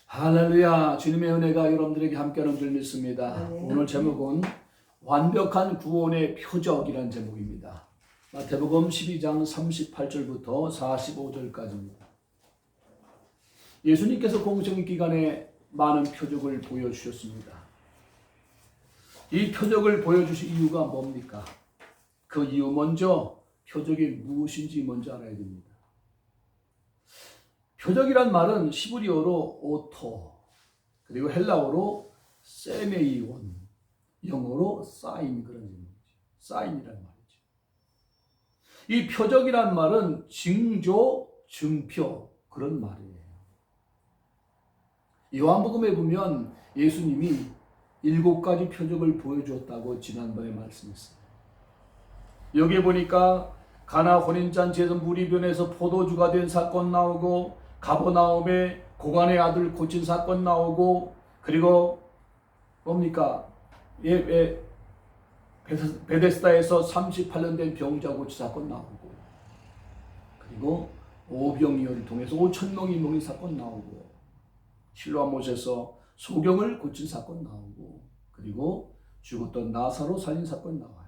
할렐루야. 주님의 은혜가 여러분들에게 함께하는 줄 믿습니다. 오늘 제목은 완벽한 구원의 표적이라는 제목입니다. 마태복음 12장 38절부터 45절까지입니다. 예수님께서 공생 기간에 많은 표적을 보여주셨습니다. 이 표적을 보여주신 이유가 뭡니까? 그 이유 먼저 표적이 무엇인지 먼저 알아야 됩니다. 표적이란 말은 히브리어로 오토, 그리고 헬라어로 세메이온, 영어로 사인, 그런 의미죠. 사인이란 말이죠. 이 표적이란 말은 징조, 증표, 그런 말이에요. 요한복음에 보면 예수님이 7가지 표적을 보여주었다고 지난번에 말씀했어요. 여기에 보니까 가나 혼인잔치에서 물이 변해서 포도주가 된 사건 나오고, 가버나움에 고관의 아들 고친 사건 나오고, 그리고 뭡니까? 베데스다에서 38년 된 병자 고치 사건 나오고, 그리고 오병이어를 통해서 5,000명이 먹인 사건 나오고, 실로암못에서 소경을 고친 사건 나오고, 그리고 죽었던 나사로 살린 사건 나와요.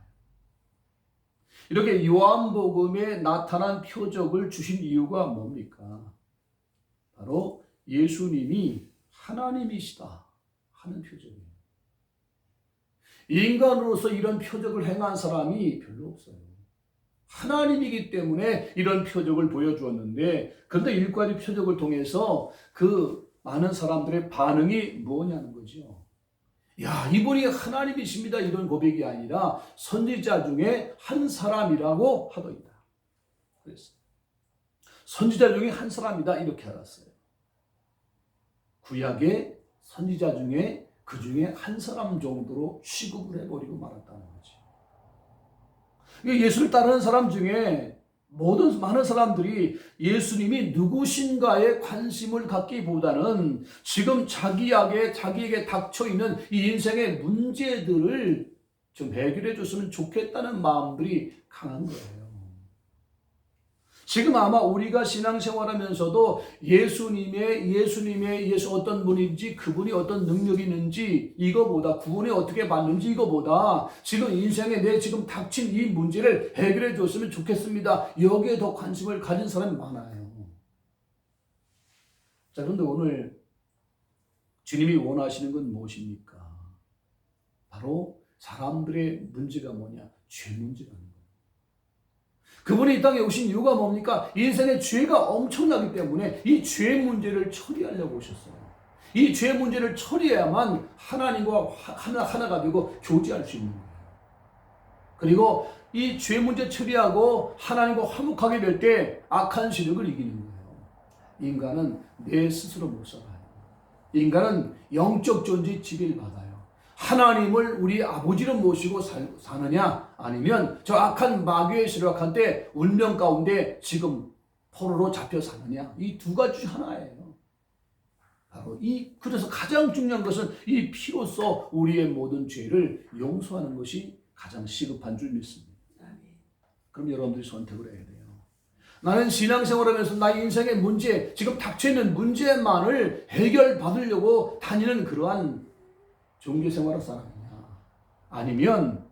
이렇게 요한복음에 나타난 표적을 주신 이유가 뭡니까? 바로 예수님이 하나님이시다 하는 표적이에요. 인간으로서 이런 표적을 행한 사람이 별로 없어요. 하나님이기 때문에 이런 표적을 보여주었는데, 그런데 7가지 표적을 통해서 그 많은 사람들의 반응이 뭐냐는 거죠. 야, 이분이 하나님이십니다, 이런 고백이 아니라 선지자 중에 한 사람이라고 하더이다. 그랬어요. 선지자 중에 한 사람이다, 이렇게 알았어요. 구약의 선지자 중에 그 중에 한 사람 정도로 취급을 해버리고 말았다는 거지. 예수를 따르는 사람 중에 많은 사람들이 예수님이 누구신가에 관심을 갖기보다는 지금 자기에게 닥쳐있는 이 인생의 문제들을 좀 해결해 줬으면 좋겠다는 마음들이 강한 거예요. 지금 아마 우리가 신앙생활하면서도 예수 어떤 분인지, 그분이 어떤 능력이 있는지, 이거보다 구원에 어떻게 받는지, 이거보다 지금 인생에 내 지금 닥친 이 문제를 해결해 줬으면 좋겠습니다, 여기에 더 관심을 가진 사람이 많아요. 자, 그런데 오늘 주님이 원하시는 건 무엇입니까? 바로 사람들의 문제가 뭐냐? 죄 문제라는 거예요. 그분이 이 땅에 오신 이유가 뭡니까? 인생의 죄가 엄청나기 때문에 이 죄 문제를 처리하려고 오셨어요. 이 죄 문제를 처리해야만 하나님과 하나가 되고 교제할 수 있는 거예요. 그리고 이 죄 문제 처리하고 하나님과 화목하게 될 때 악한 세력을 이기는 거예요. 인간은 내 스스로 못 살아요. 인간은 영적 존재 지배를 받아요. 하나님을 우리 아버지로 모시고 사느냐, 아니면 저 악한 마귀의 세력한 때 운명 가운데 지금 포로로 잡혀 사느냐, 이 2가지 중 하나예요. 바로 그래서 가장 중요한 것은 이 피로써 우리의 모든 죄를 용서하는 것이 가장 시급한 줄 믿습니다. 그럼 여러분들이 선택을 해야 돼요. 나는 신앙생활하면서 나의 인생의 문제, 지금 닥쳐있는 문제만을 해결받으려고 다니는 그러한 종교생활을 살았느냐, 아니면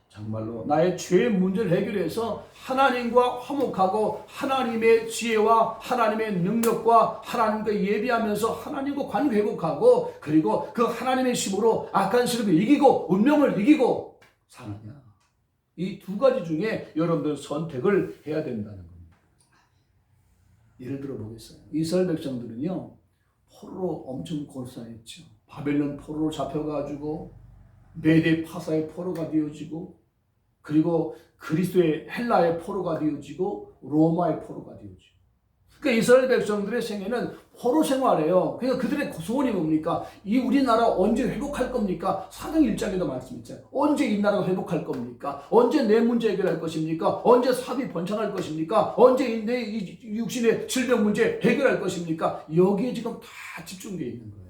정말로 나의 죄의 문제를 해결해서 하나님과 화목하고 하나님의 지혜와 하나님의 능력과 하나님과 예비하면서 하나님과 관계 회복하고, 그리고 그 하나님의 힘으로 악한 세력을 이기고 운명을 이기고 사느냐, 이 2가지 중에 여러분들 선택을 해야 된다는 겁니다. 예를 들어 보겠어요. 이스라엘 백성들은요, 포로로 엄청 고생했죠. 바벨론 포로로 잡혀가지고 메대 파사의 포로가 되어지고, 그리고 그리스도의 헬라의 포로가 되어지고, 로마의 포로가 되어지고. 그러니까 이스라엘 백성들의 생애는 포로 생활이에요. 그러니까 그들의 소원이 뭡니까? 이 우리나라 언제 회복할 겁니까? 사장 1장에도 말씀했잖아요. 언제 이 나라가 회복할 겁니까? 언제 내 문제 해결할 것입니까? 언제 사업이 번창할 것입니까? 언제 내 육신의 질병 문제 해결할 것입니까? 여기에 지금 다 집중되어 있는 거예요.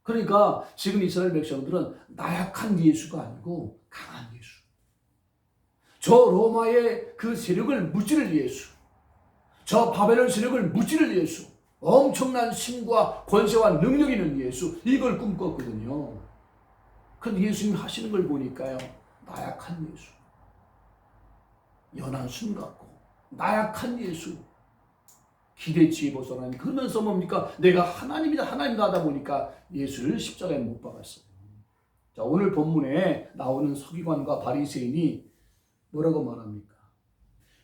그러니까 지금 이스라엘 백성들은 나약한 예수가 아니고 강한 예수, 저 로마의 그 세력을 무찌를 예수, 저 바벨론 세력을 무찌를 예수, 엄청난 힘과 권세와 능력 있는 예수, 이걸 꿈꿨거든요. 근데 예수님 하시는 걸 보니까요, 나약한 예수, 연한 순 같고 나약한 예수, 기대치에 벗어나는, 그러면서 뭡니까? 내가 하나님이다 하나님이다 하다 보니까 예수를 십자가에 못 박았어요. 자, 오늘 본문에 나오는 서기관과 바리새인이 뭐라고 말합니까?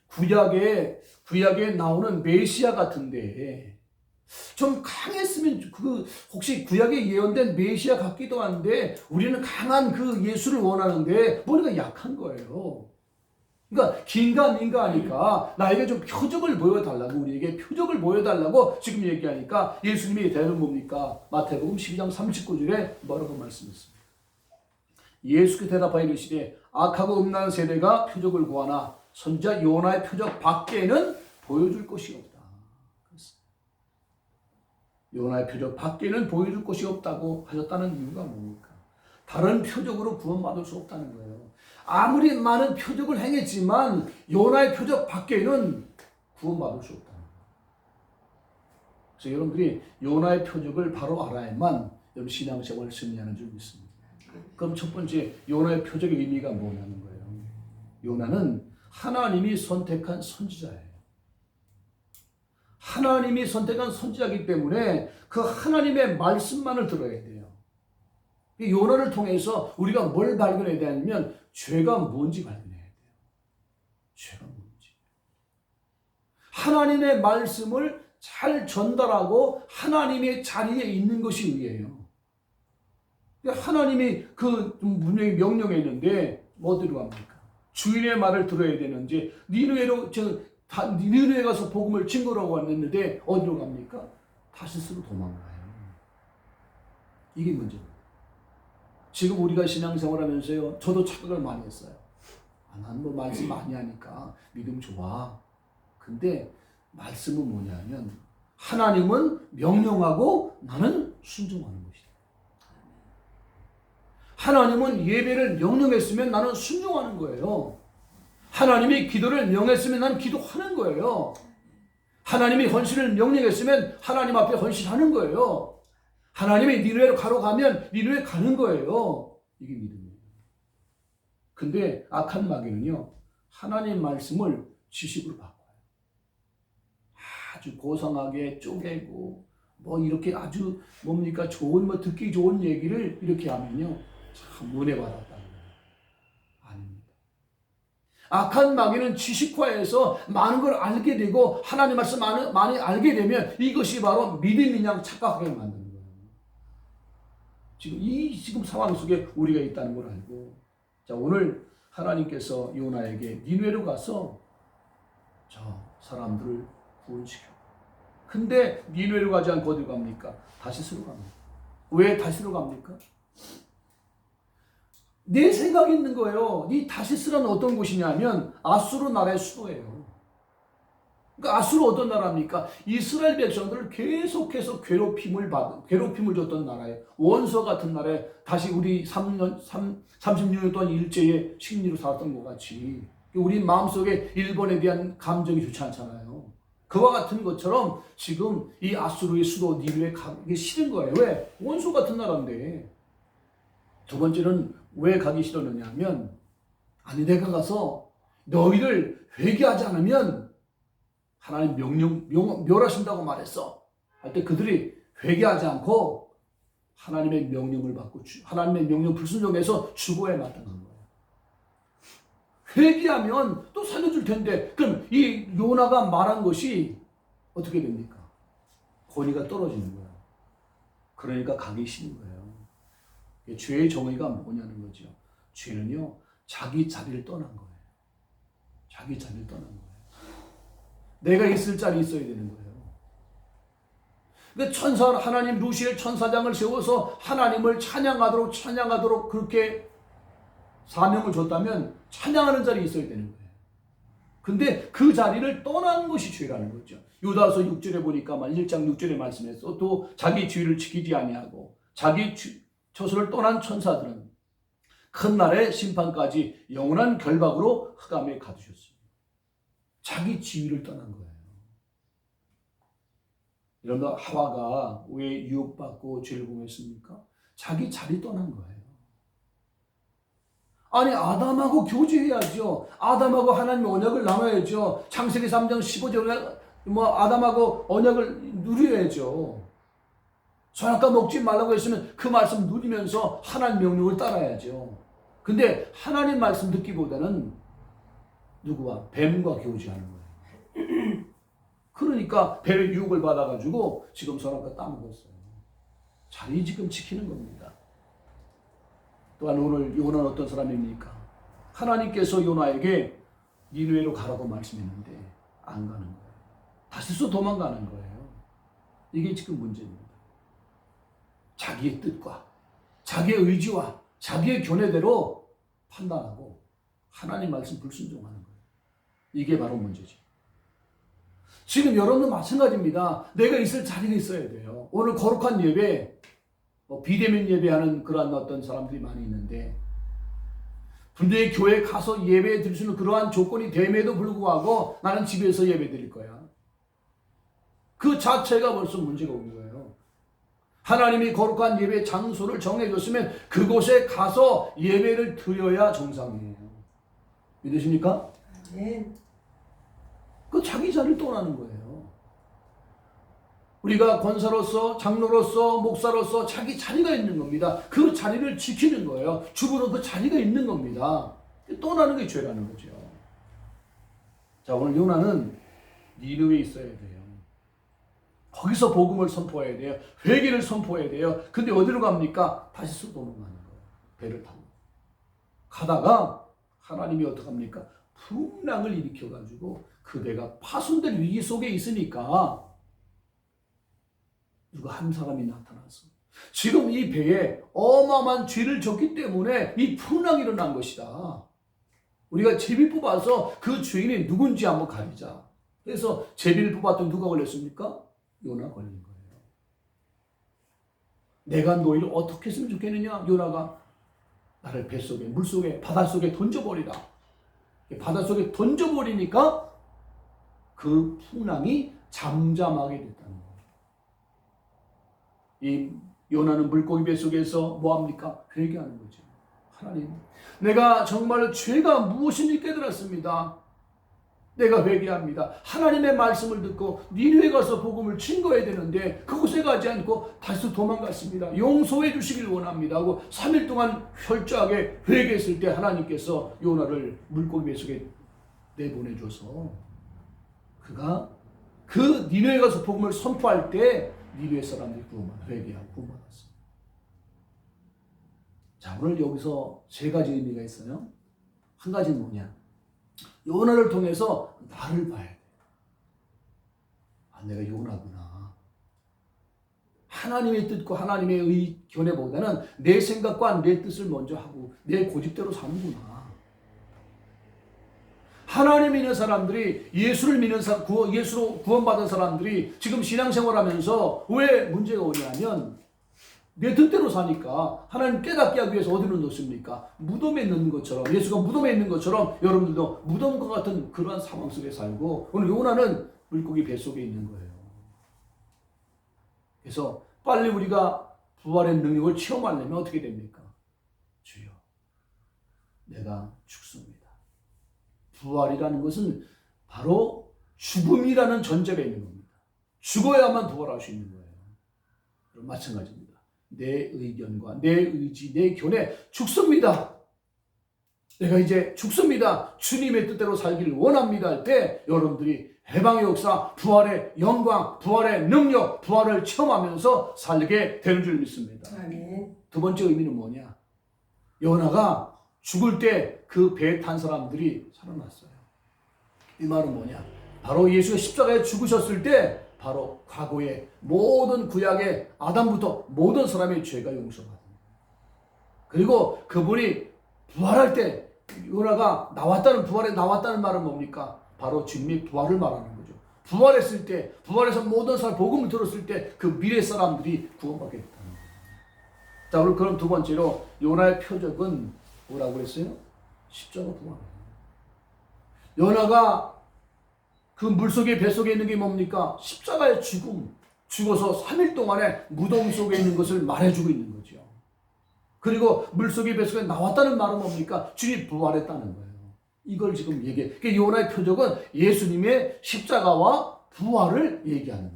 구약에 나오는 메시아 같은데 좀 강했으면, 혹시 구약에 예언된 메시아 같기도 한데 우리는 강한 그 예수를 원하는데 우리가 약한 거예요. 그러니까 긴가민가 하니까 나에게 좀 표적을 보여달라고, 우리에게 표적을 보여달라고 지금 얘기하니까 예수님이 대답은 뭡니까? 마태복음 12장 39절에 뭐라고 말씀했습니다. 예수께 대답하여 이르시되 악하고 음란한 세대가 표적을 구하나 선지자 요나의 표적 밖에는 보여줄 것이 없다. 요나의 표적 밖에는 보여줄 것이 없다고 하셨다는 이유가 뭡니까? 다른 표적으로 구원받을 수 없다는 거예요. 아무리 많은 표적을 행했지만 요나의 표적 밖에는 구원받을 수 없다는 거예요. 그래서 여러분들이 요나의 표적을 바로 알아야만 여러분 신앙생활을 승리하는 줄 믿습니다. 그럼 첫 번째, 요나의 표적의 의미가 뭐냐는 거예요. 요나는 하나님이 선택한 선지자예요. 하나님이 선택한 선지자이기 때문에 그 하나님의 말씀만을 들어야 돼요. 요나를 통해서 우리가 뭘 발견해야 되냐면 죄가 뭔지 발견해야 돼요. 죄가 뭔지. 하나님의 말씀을 잘 전달하고 하나님의 자리에 있는 것이 의예요. 하나님이 그 분명히 명령했는데 어디로 갑니까? 주인의 말을 들어야 되는지, 니느웨에 가서 복음을 증거라고 했는데 어디로 갑니까? 다시스로 도망가요. 이게 문제입니다. 지금 우리가 신앙생활하면서요, 저도 착각을 많이 했어요. 난 뭐 말씀 많이 하니까 믿음 좋아. 근데 말씀은 뭐냐면 하나님은 명령하고 나는 순종하는 것이다. 하나님은 예배를 명령했으면 나는 순종하는 거예요. 하나님이 기도를 명했으면 나는 기도하는 거예요. 하나님이 헌신을 명령했으면 하나님 앞에 헌신하는 거예요. 하나님이 니느웨로 가로 가면 니느웨 가는 거예요. 이게 믿음이에요. 근데 악한 마귀는요, 하나님 말씀을 지식으로 바꿔요. 아주 고상하게 쪼개고 뭐 이렇게 아주 뭡니까, 좋은, 듣기 좋은 얘기를 이렇게 하면요, 참 은혜 받았다는 거예요. 아닙니다. 악한 마귀는 지식화해서 많은 걸 알게 되고 하나님 말씀 많이 알게 되면 이것이 바로 믿음인 양 착각하게 만드는 거예요. 지금 상황 속에 우리가 있다는 걸 알고, 자, 오늘 하나님께서 요나에게 니느웨로 가서 저 사람들을 구원시켜. 근데 니느웨로 가지 않고 어디로 갑니까? 다시스로 갑니다. 왜 다시스로 갑니까? 내 생각이 있는 거예요. 이 다시스라는 어떤 곳이냐면 아수르 나라의 수도예요. 그러니까 아수르 어떤 나라입니까? 이스라엘 백성들을 계속해서 괴롭힘을 줬던 나라예요. 원수 같은 나라에 다시 우리 36년 동안 일제의 식민지로 살았던 것 같이 우리 마음속에 일본에 대한 감정이 좋지 않잖아요. 그와 같은 것처럼 지금 이 아수르의 수도 니느웨에 가기 싫은 거예요. 왜? 원수 같은 나라인데. 두 번째는 왜 가기 싫었느냐 하면, 아니 내가 가서 너희를 회개하지 않으면 하나님 멸하신다고 말했어. 할 때 그들이 회개하지 않고 하나님의 명령을 받고 하나님의 명령 불순종해서 죽어야 마땅한 거예요. 회개하면 또 살려줄 텐데, 그럼 이 요나가 말한 것이 어떻게 됩니까? 권위가 떨어지는 거예요. 그러니까 가기 싫은 거예요. 죄의 정의가 뭐냐는 거죠. 죄는요, 자기 자리를 떠난 거예요. 자기 자리를 떠난 거예요. 내가 있을 자리 있어야 되는 거예요. 그러니까 하나님 루시엘 천사장을 세워서 하나님을 찬양하도록 그렇게 사명을 줬다면 찬양하는 자리에 있어야 되는 거예요. 근데 그 자리를 떠난 것이 죄라는 거죠. 유다서 6절에 보니까 1장 6절에 말씀해서 또 자기 주의를 지키지 아니하고 자기 처소를 떠난 천사들은 큰 날의 심판까지 영원한 결박으로 흑암에 가두셨습니다. 자기 지위를 떠난 거예요. 여러분, 하와가 왜 유혹받고 죄를 범했습니까? 자기 자리 떠난 거예요. 아니, 아담하고 교제해야죠. 아담하고 하나님 언약을 나눠야죠. 창세기 3장 15절에 아담하고 언약을 누려야죠. 선악과 먹지 말라고 했으면 그 말씀 누리면서 하나님 명령을 따라야죠. 근데 하나님 말씀 듣기보다는 누구와? 뱀과 교제하는 거예요. 그러니까 뱀의 유혹을 받아가지고 지금 선악과 따먹었어요. 자리 지금 지키는 겁니다. 또한 오늘 요나는 어떤 사람입니까? 하나님께서 요나에게 니느웨로 가라고 말씀했는데 안 가는 거예요. 다시서 도망가는 거예요. 이게 지금 문제입니다. 자기의 뜻과 자기의 의지와 자기의 견해대로 판단하고 하나님 말씀 불순종하는 거예요. 이게 바로 문제죠. 지금 여러분도 마찬가지입니다. 내가 있을 자리가 있어야 돼요. 오늘 거룩한 예배, 비대면 예배하는 그러한 어떤 사람들이 많이 있는데 분명히 교회에 가서 예배 드릴 수 있는 그러한 조건이 됨에도 불구하고 나는 집에서 예배 드릴 거야. 그 자체가 벌써 문제가 오는 거예요. 하나님이 거룩한 예배 장소를 정해줬으면 그곳에 가서 예배를 드려야 정상이에요. 믿으십니까? 네. 그 자기 자리를 떠나는 거예요. 우리가 권사로서, 장로로서, 목사로서 자기 자리가 있는 겁니다. 그 자리를 지키는 거예요. 주부로 그 자리가 있는 겁니다. 떠나는 게 죄라는 거죠. 자, 오늘 요나는 니느웨에 있어야 돼요. 거기서 복음을 선포해야 돼요. 회개를 선포해야 돼요. 근데 어디로 갑니까? 다시 도망가는 거예요. 배를 타고. 가다가 하나님이 어떡합니까? 풍랑을 일으켜가지고 그 배가 파손될 위기 속에 있으니까 누가 한 사람이 나타나서 지금 이 배에 어마어마한 죄를 졌기 때문에 이 풍랑이 일어난 것이다. 우리가 제비 뽑아서 그 죄인이 누군지 한번 가리자. 그래서 제비를 뽑았더니 누가 걸렸습니까? 요나 걸린 거예요. 내가 너희를 어떻게 했으면 좋겠느냐? 요나가 나를 뱃속에, 물속에, 바닷속에 던져버리라. 바닷속에 던져버리니까 그 풍랑이 잠잠하게 됐다는 거예요. 이 요나는 물고기 뱃속에서 뭐합니까? 회개하는 거죠. 하나님, 내가 정말 죄가 무엇인지 깨달았습니다. 내가 회개합니다. 하나님의 말씀을 듣고 니느웨 가서 복음을 증거해야 되는데 그곳에 가지 않고 다시 도망갔습니다. 용서해 주시길 원합니다 하고 3일 동안 철저하게 회개했을 때 하나님께서 요나를 물고기 뱃속에 내보내줘서 그가 그 니느웨 가서 복음을 선포할 때 니느웨 사람들이 회개하고 구원받았어요. 자, 오늘 여기서 세 가지 의미가 있어요. 한 가지는 뭐냐? 요나를 통해서 나를 봐야 돼. 아, 내가 요나구나. 하나님의 뜻과 하나님의 의견에보다는 내 생각과 내 뜻을 먼저 하고 내 고집대로 사는구나. 하나님 믿는 사람들이, 예수를 믿는 예수로 구원받은 사람들이 지금 신앙생활하면서 왜 문제가 오냐면 내 뜻대로 사니까 하나님 깨닫게 하기 위해서 어디로 넣습니까? 무덤에 넣는 것처럼, 예수가 무덤에 있는 것처럼 여러분들도 무덤과 같은 그러한 상황 속에 살고 오늘 요나는 물고기 뱃속에 있는 거예요. 그래서 빨리 우리가 부활의 능력을 체험하려면 어떻게 됩니까? 주여, 내가 죽습니다. 부활이라는 것은 바로 죽음이라는 전제가 있는 겁니다. 죽어야만 부활할 수 있는 거예요. 마찬가지입니다. 내 의견과 내 의지, 내 견해 죽습니다. 내가 이제 죽습니다. 주님의 뜻대로 살기를 원합니다 할 때 여러분들이 해방의 역사, 부활의 영광, 부활의 능력, 부활을 체험하면서 살게 되는 줄 믿습니다. 아멘. 두 번째 의미는 뭐냐? 요나가 죽을 때 그 배에 탄 사람들이 살아났어요. 이 말은 뭐냐? 바로 예수가 십자가에 죽으셨을 때 바로 과거의 모든 구약의 아담부터 모든 사람의 죄가 용서받은 거예요. 그리고 그분이 부활할 때 요나가 부활에 나왔다는 말은 뭡니까? 바로 주님의 부활을 말하는 거죠. 부활했을 때, 부활해서 모든 사람 복음을 들었을 때 그 미래 사람들이 구원받게 됐다는 거예요. 자, 그럼 두 번째로 요나의 표적은 뭐라고 했어요? 십자가 부활이에요. 요나가 그 물속에 뱃속에 있는 게 뭡니까? 십자가의 죽음. 죽어서 3일 동안에 무덤 속에 있는 것을 말해주고 있는 거죠. 그리고 물속에 뱃속에 나왔다는 말은 뭡니까? 주님이 부활했다는 거예요. 이걸 지금 얘기해. 그러니까 요나의 표적은 예수님의 십자가와 부활을 얘기하는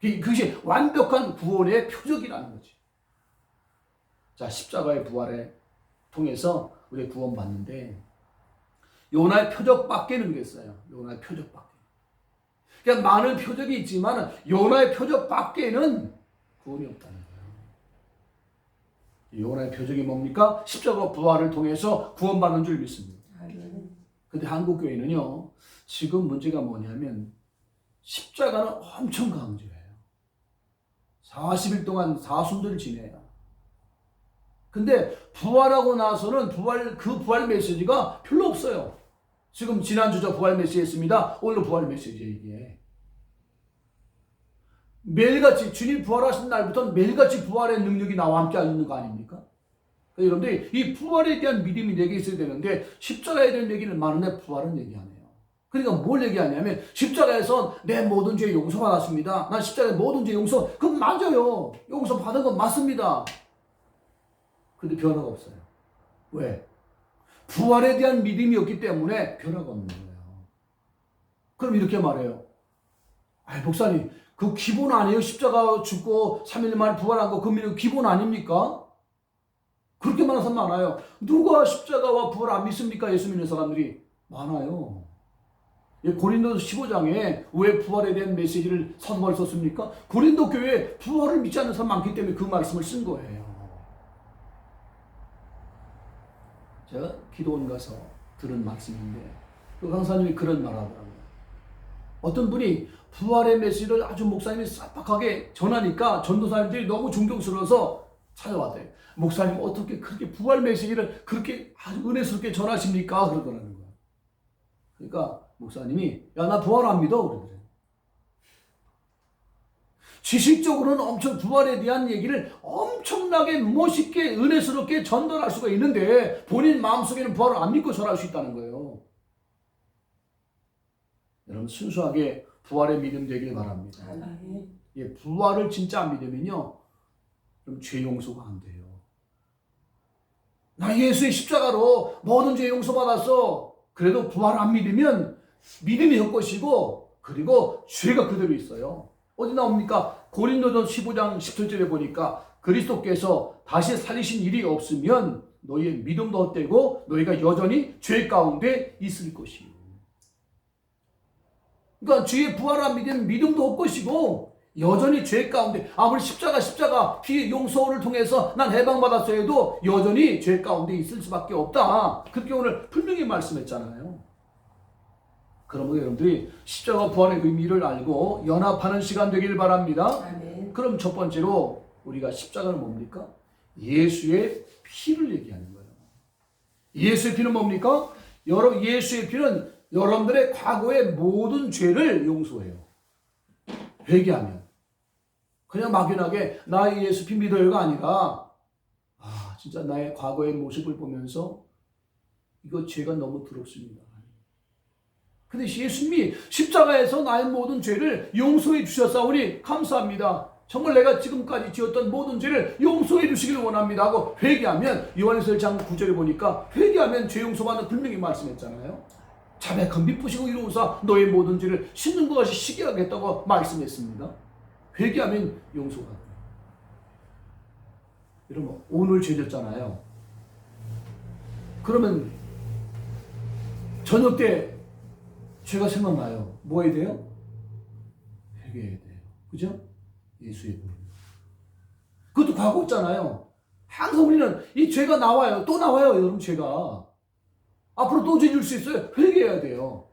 거예요. 그것이 완벽한 구원의 표적이라는 거지. 자, 십자가의 부활에 통해서 우리 구원받는데 요나의 표적밖에는 그랬어요. 요나의 표적밖에. 그러니까 많은 표적이 있지만 요나의 표적밖에는 구원이 없다는 거예요. 요나의 표적이 뭡니까? 십자가 부활을 통해서 구원받는 줄 믿습니다. 근데 한국 교회는요, 지금 문제가 뭐냐면 십자가는 엄청 강조해요. 40일 동안 사순절을 지내요. 근데 부활하고 나서는 그 부활 메시지가 별로 없어요. 지금 지난주 저 부활 메시지 했습니다. 오늘 부활 메시지예요, 이게. 매일같이 주님 부활하신 날부터 매일같이 부활의 능력이 나와 함께 있는 거 아닙니까? 여러분들 이 부활에 대한 믿음이 내게 있어야 되는데 십자가에 대한 얘기는 많은데 부활은 얘기 안 해요. 그러니까 뭘 얘기하냐면 십자가에서 내 모든 죄 용서받았습니다. 난 십자가에 모든 죄 용서, 그건 맞아요. 용서 받은 건 맞습니다. 근데 변화가 없어요. 왜? 부활에 대한 믿음이 없기 때문에 변화가 없는 거예요. 그럼 이렇게 말해요. 아이, 목사님, 그 기본 아니에요? 십자가 죽고 3일 만에 부활한 거, 그 기본 아닙니까? 그렇게 말하는 사람 많아요. 누가 십자가와 부활 안 믿습니까? 예수 믿는 사람들이 많아요. 고린도 15장에 왜 부활에 대한 메시지를 사도바울이 썼습니까? 고린도 교회에 부활을 믿지 않는 사람 많기 때문에 그 말씀을 쓴 거예요. 제가 기도원 가서 들은 말씀인데 그 강사님이 그런 말 하더라고요. 어떤 분이 부활의 메시지를 아주 목사님이 싹박하게 전하니까 전도사님들이 너무 존경스러워서 찾아왔대요. 목사님 어떻게 그렇게 부활 메시지를 그렇게 아주 은혜스럽게 전하십니까? 그러더라는 거예요. 그러니까 목사님이 야, 나 부활 안 믿어 그러더래요. 지식적으로는 엄청 부활에 대한 얘기를 엄청나게 멋있게 은혜스럽게 전달할 수가 있는데 본인 마음속에는 부활을 안 믿고 전할 수 있다는 거예요. 여러분 순수하게 부활의 믿음 되길 바랍니다. 예, 부활을 진짜 안 믿으면요 그럼 죄 용서가 안 돼요. 나 예수의 십자가로 모든 죄 용서받았어. 그래도 부활 안 믿으면 믿음이 헛것이고 그리고 죄가 그대로 있어요. 어디 나옵니까? 고린도전 15장 17절에 보니까 그리스도께서 다시 살리신 일이 없으면 너희의 믿음도 헛되고 너희가 여전히 죄 가운데 있을 것이요. 그러니까 주의 부활 안 믿으면 믿음도 헛것이고 여전히 죄 가운데 아무리 십자가 피 용서를 통해서 난 해방받았어 해도 여전히 죄 가운데 있을 수밖에 없다. 그렇게 오늘 분명히 말씀했잖아요. 그러면 여러분들이 십자가 부활의 의미를 알고 연합하는 시간 되길 바랍니다. 아멘. 그럼 첫 번째로 우리가 십자가는 뭡니까? 예수의 피를 얘기하는 거예요. 예수의 피는 뭡니까? 예수의 피는 여러분들의 과거의 모든 죄를 용서해요. 회개하면. 그냥 막연하게 나의 예수 피 믿어요가 아니라 진짜 나의 과거의 모습을 보면서 이거 죄가 너무 더럽습니다. 근데 예수님이 십자가에서 나의 모든 죄를 용서해 주셨사오니 감사합니다. 정말 내가 지금까지 지었던 모든 죄를 용서해 주시길 원합니다 하고 회개하면 요한일서 1장 9절에 보니까 회개하면 죄 용서받는 분명히 말씀했잖아요. 자백한 미쁘시고 이로우사 너의 모든 죄를 씻는 것 같이 쉬게 하겠다고 말씀했습니다. 회개하면 용서가 돼요. 여러분 오늘 죄 졌잖아요. 그러면 저녁 때 죄가 생각나요. 뭐 해야 돼요? 회개해야 돼요. 그죠? 예수의 보혈. 그것도 과거 있잖아요. 항상 우리는 이 죄가 나와요. 또 나와요. 여러분 죄가. 앞으로 또 죄 질 수 있어요. 회개해야 돼요.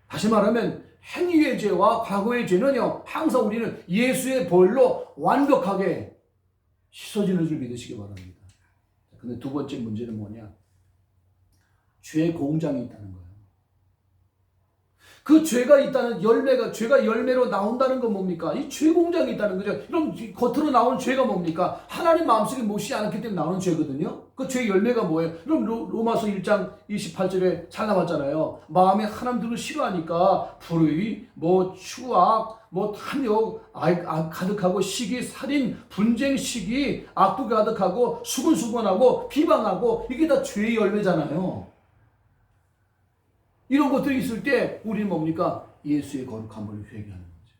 다시 말하면 행위의 죄와 과거의 죄는요. 항상 우리는 예수의 보혈로 완벽하게 씻어지는 줄 믿으시기 바랍니다. 근데 두 번째 문제는 뭐냐? 죄의 공장이 있다는 거예요. 그 죄가 있다는 열매가, 죄가 열매로 나온다는 건 뭡니까? 이 죄 공장이 있다는 거죠. 그럼 겉으로 나오는 죄가 뭡니까? 하나님 마음속에 못이 않았기 때문에 나오는 죄거든요. 그 죄 열매가 뭐예요? 그럼 로마서 1장 28절에 잘 나왔잖아요. 마음에 하나님들을 싫어하니까 불의, 추악, 탐욕, 가득하고 시기, 살인, 분쟁, 시기, 악도 가득하고 수근수근하고 비방하고 이게 다 죄의 열매잖아요. 이런 것들이 있을 때 우리는 뭡니까? 예수의 거룩함을 회개하는 거죠.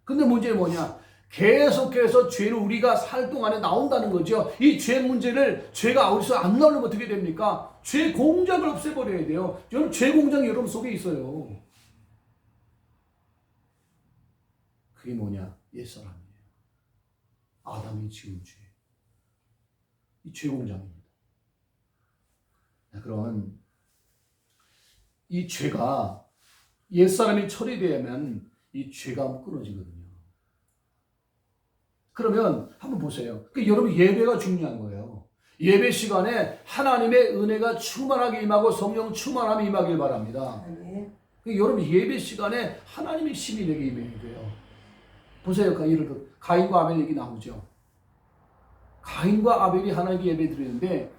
근데 문제는 뭐냐? 계속해서 죄를 우리가 살 동안에 나온다는 거죠. 이 죄 문제를 죄가 어디서 안 나오면 어떻게 됩니까? 죄 공장을 없애버려야 돼요. 여러분 죄 공장이 여러분 속에 있어요. 그게 뭐냐? 옛사람이에요. 아담이 지은 죄. 이 죄 공장입니다. 그럼 이 죄가 옛사람이 처리되면 이 죄가 끊어지거든요. 그러면 한번 보세요. 여러분 예배가 중요한 거예요. 예배 시간에 하나님의 은혜가 충만하게 임하고 성령 충만함이 임하길 바랍니다. 여러분 예배 시간에 하나님의 심이 내게 임해야 돼요. 보세요. 예를 들어 가인과 아벨 얘기 나오죠. 가인과 아벨이 하나님께 예배 드리는데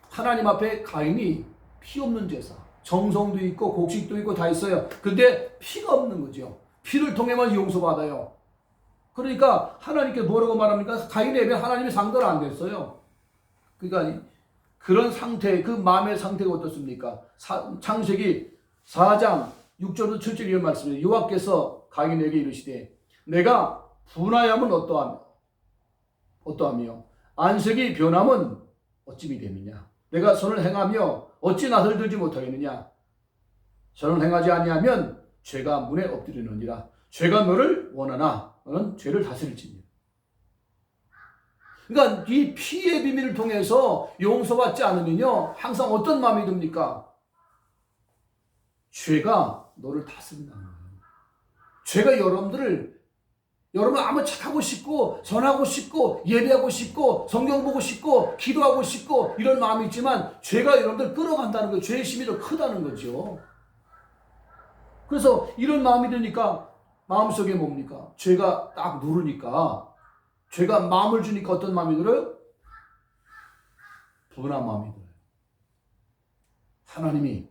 하나님 앞에 가인이 피 없는 제사, 정성도 있고 곡식도 있고 다 있어요. 근데 피가 없는 거죠. 피를 통해만 용서받아요. 그러니까 하나님께 뭐라고 말합니까? 가인의 예배 하나님이 상대로 안 됐어요. 그러니까 그런 상태, 그 마음의 상태가 어떻습니까? 창세기 4장 6절부터 7절 이런 말씀이에요. 여호와께서 가인에게 이르시되 내가 분하여함은 어떠하며 안색이 변함은 어찌미 됨이냐? 내가 선을 행하며 어찌 낯을 들지 못하겠느냐? 선을 행하지 아니하면 죄가 문에 엎드리느니라. 죄가 너를 원하나 너는 죄를 다스릴지니. 그러니까 이 피의 비밀을 통해서 용서받지 않으면요 항상 어떤 마음이 듭니까? 죄가 너를 다스린다는 거예요. 죄가 여러분 아무 착하고 싶고 전하고 싶고 예배하고 싶고 성경 보고 싶고 기도하고 싶고 이런 마음이 있지만 죄가 여러분들 끌어간다는 거예요. 죄의 힘이 더 크다는 거죠. 그래서 이런 마음이 드니까 마음속에 뭡니까? 죄가 딱 누르니까 죄가 마음을 주니까 어떤 마음이 들어요? 분한 마음이 들어요. 하나님이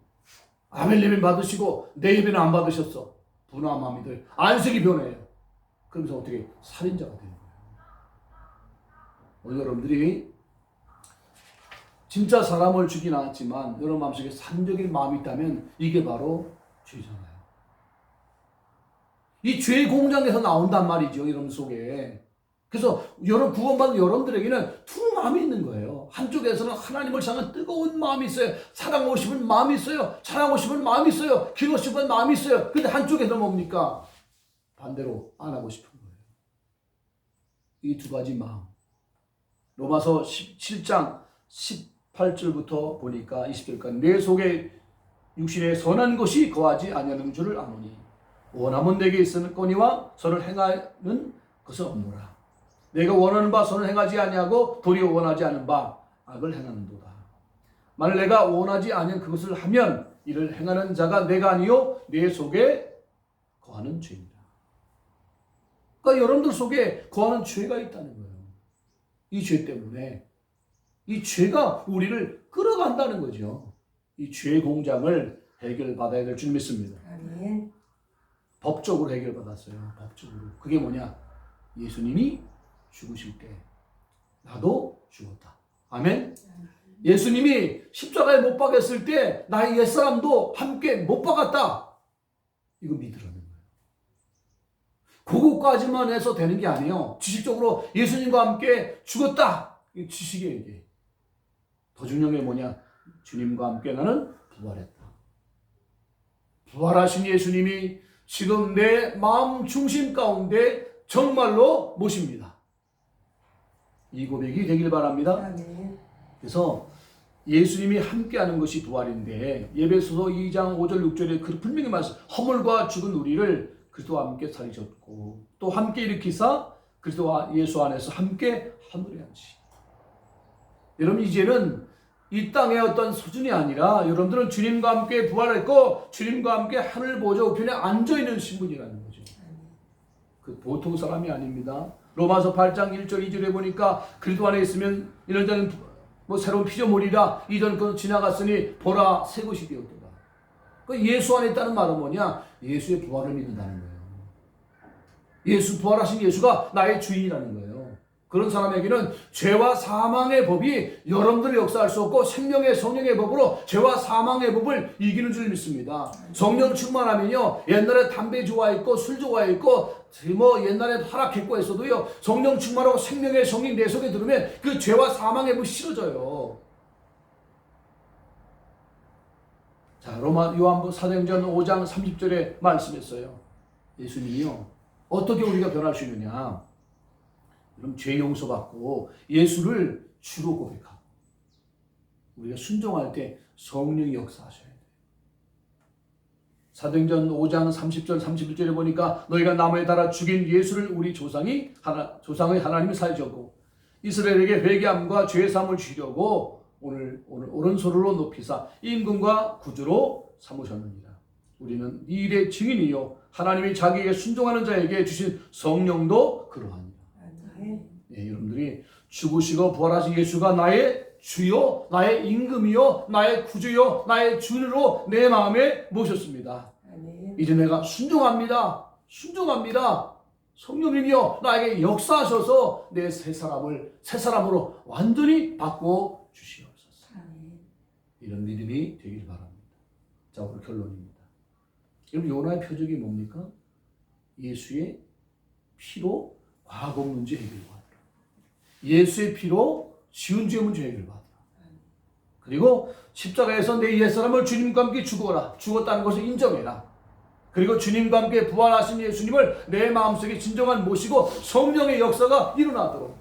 아벨 예배는 받으시고 내 예배는 안 받으셨어. 분한 마음이 들어요. 안색이 변해요. 그러면서 어떻게 살인자가 되는 거예요. 오늘 여러분들이 진짜 사람을 죽이진 않았지만 여러분 마음속에 산적인 마음이 있다면 이게 바로 죄잖아요. 이 죄의 공장에서 나온단 말이죠. 여러분 속에. 그래서 여러분 구원받은 여러분들에게는 두 마음이 있는 거예요. 한쪽에서는 하나님을 향한 뜨거운 마음이 있어요. 사랑하고 싶은 마음이 있어요. 사랑하고 싶은 마음이 있어요. 기도하고 싶은 마음이 있어요. 근데 한쪽에서는 뭡니까? 반대로 안 하고 싶은 거예요. 이 두 가지 마음. 로마서 17장 18절부터 보니까 20절까지 내 속에 육신에 선한 것이 거하지 아니하는 줄을 아노니 원하면 내게 있으거니와 선을 행하는 것은 없노라. 내가 원하는 바 선을 행하지 아니하고 도리어 원하지 않은 바 악을 행하는도다. 만일 내가 원하지 않은 그것을 하면 이를 행하는 자가 내가 아니요 내 속에 거하는 죄입니다. 그러니까 여러분들 속에 거하는 죄가 있다는 거예요. 이 죄 때문에 이 죄가 우리를 끌어간다는 거죠. 이 죄 공장을 해결받아야 될 줄 믿습니다. 아멘. 법적으로 해결받았어요. 법적으로. 그게 뭐냐? 예수님이 죽으실 때 나도 죽었다. 아멘. 예수님이 십자가에 못 박았을 때 나의 옛사람도 함께 못 박았다. 이거 믿으라는 거예요. 그것까지만 해서 되는 게 아니에요. 지식적으로 예수님과 함께 죽었다. 이게 지식이에요. 이게. 더 중요한 게 뭐냐? 주님과 함께 나는 부활했다. 부활하신 예수님이 지금 내 마음 중심 가운데 정말로 모십니다. 이 고백이 되길 바랍니다. 그래서 예수님이 함께하는 것이 부활인데 예배소서 2장 5절 6절에 그 분명히 말씀 허물과 죽은 우리를 그리스도와 함께 살리셨고 또 함께 일으키사 그리스도와 예수 안에서 함께 하늘에 앉으시다. 여러분 이제는 이 땅의 어떤 수준이 아니라 여러분들은 주님과 함께 부활했고 주님과 함께 하늘 보좌 우편에 앉아있는 신분이라는 거죠. 그 보통 사람이 아닙니다. 로마서 8장 1절 2절에 보니까 그리스도 안에 있으면 이런 자는 뭐 새로운 피조물이라 이전 그 지나갔으니 보라 새 것이 되었도다. 그 예수 안에 있다는 말은 뭐냐? 예수의 부활을 믿는다는 거예요. 예수 부활하신 예수가 나의 주인이라는 거예요. 그런 사람에게는 죄와 사망의 법이 여러분들을 역사할 수 없고 생명의 성령의 법으로 죄와 사망의 법을 이기는 줄 믿습니다. 성령 충만하면요, 옛날에 담배 좋아했고 술 좋아했고 뭐 옛날에 하락했고 했어도요, 성령 충만하고 생명의 성령 내 속에 들으면 그 죄와 사망의 법이 싫어져요. 자, 요한복음 사도행전 5장 30절에 말씀했어요. 예수님이요, 어떻게 우리가 변할 수 있느냐? 그럼 죄 용서받고 예수를 주로 고백하고 우리가 순종할 때 성령이 역사하셔야 돼요. 사도행전 5장 30절 31절에 보니까 너희가 나무에 달아 죽인 예수를 우리 조상의 하나님이 살리셨고 이스라엘에게 회개함과 죄 사함을 주려고 오늘 오른손으로 높이사 임금과 구주로 삼으셨느니라. 우리는 이 일의 증인이요 하나님이 자기에게 순종하는 자에게 주신 성령도 그러하니라. 예, 여러분들이 죽으시고 부활하신 예수가 나의 주요, 나의 임금이요, 나의 구주요, 나의 주로 내 마음에 모셨습니다. 아멘. 이제 내가 순종합니다. 성령님이요 나에게 역사하셔서 내 새 사람으로 완전히 바꿔 주시옵소서. 이런 믿음이 되길 바랍니다. 자, 오늘 결론입니다. 여러분, 요나의 표적이 뭡니까? 예수의 피로 과거 문제 해결받으라. 예수의 피로 지은 죄 문제 해결받으라. 그리고 십자가에서 내 옛사람을 주님과 함께 죽었다는 것을 인정해라. 그리고 주님과 함께 부활하신 예수님을 내 마음속에 진정한 모시고 성령의 역사가 일어나도록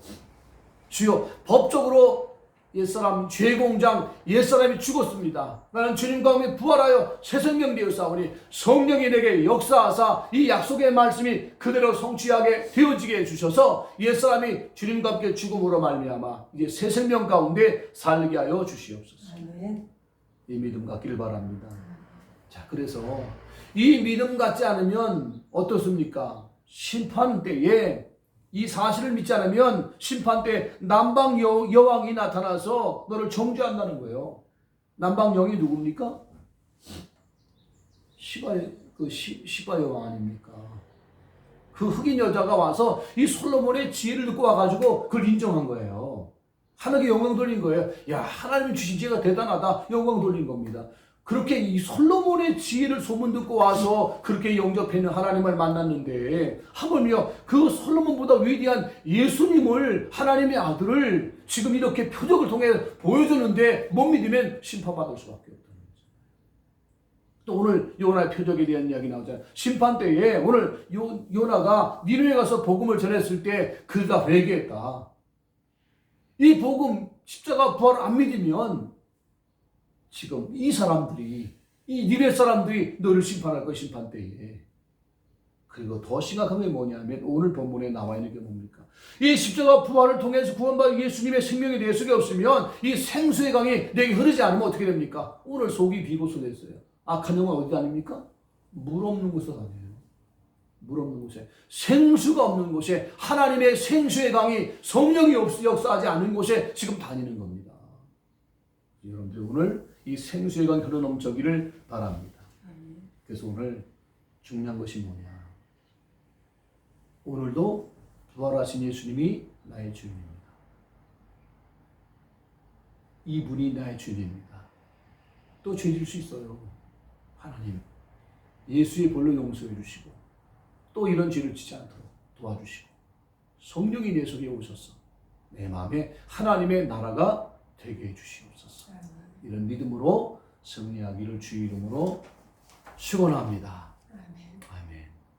주여, 법적으로 옛사람 죄공장 옛사람이 죽었습니다. 나는 주님과 함께 부활하여 새 생명 되었사오니 성령이 내게 역사하사 이 약속의 말씀이 그대로 성취하게 되어지게 해주셔서 옛사람이 주님과 함께 죽음으로 말미암아 이제 새 생명 가운데 살게 하여 주시옵소서. 아멘. 이 믿음 갖기를 바랍니다. 자, 그래서 이 믿음 갖지 않으면 어떻습니까? 심판 때에 이 사실을 믿지 않으면 심판 때 남방 여왕이 나타나서 너를 정죄한다는 거예요. 남방 여왕이 누굽니까? 시바 여왕 아닙니까? 그 흑인 여자가 와서 이 솔로몬의 지혜를 듣고 와가지고 그걸 인정한 거예요. 하나님께 영광 돌린 거예요. 야, 하나님이 주신 지혜가 대단하다. 영광 돌린 겁니다. 그렇게 이 솔로몬의 지혜를 소문 듣고 와서 그렇게 영접했는 하나님을 만났는데 하물며 그 솔로몬보다 위대한 예수님을, 하나님의 아들을 지금 이렇게 표적을 통해 보여주는데 못 믿으면 심판받을 수밖에 없다는 거죠. 또 오늘 요나의 표적에 대한 이야기 나오잖아요. 심판 때에 오늘 요나가 니느웨 가서 복음을 전했을 때 그가 회개했다. 이 복음 십자가 부활을 안 믿으면 지금 이 니네 사람들이 너를 심판할 거야, 심판 때에. 그리고 더 심각한 게 뭐냐면 오늘 본문에 나와 있는 게 뭡니까? 이 십자가 부활을 통해서 구원받은 예수님의 생명이 내 속에 없으면 이 생수의 강이 내게 흐르지 않으면 어떻게 됩니까? 오늘 속이 비로소 됐어요. 악한 영은 어디 다닙니까? 물 없는 곳에 다녀요. 물 없는 곳에. 생수가 없는 곳에, 하나님의 생수의 강이 성령이 역사하지 않는 곳에 지금 다니는 겁니다. 여러분들 오늘 이 생수의 강이 흘러넘쳐기를 바랍니다. 그래서 오늘 중요한 것이 뭐냐? 오늘도 부활하신 예수님이 나의 주인입니다. 이분이 나의 주인입니다. 또 죄 질 수 있어요. 하나님 예수의 볼로 용서해 주시고 또 이런 죄를 지지 않도록 도와주시고 성령이 내 속에 오셔서 내 마음에 하나님의 나라가 되게 해주시옵소서. 이런 믿음으로 승리하기를 주의 이름으로 축원합니다.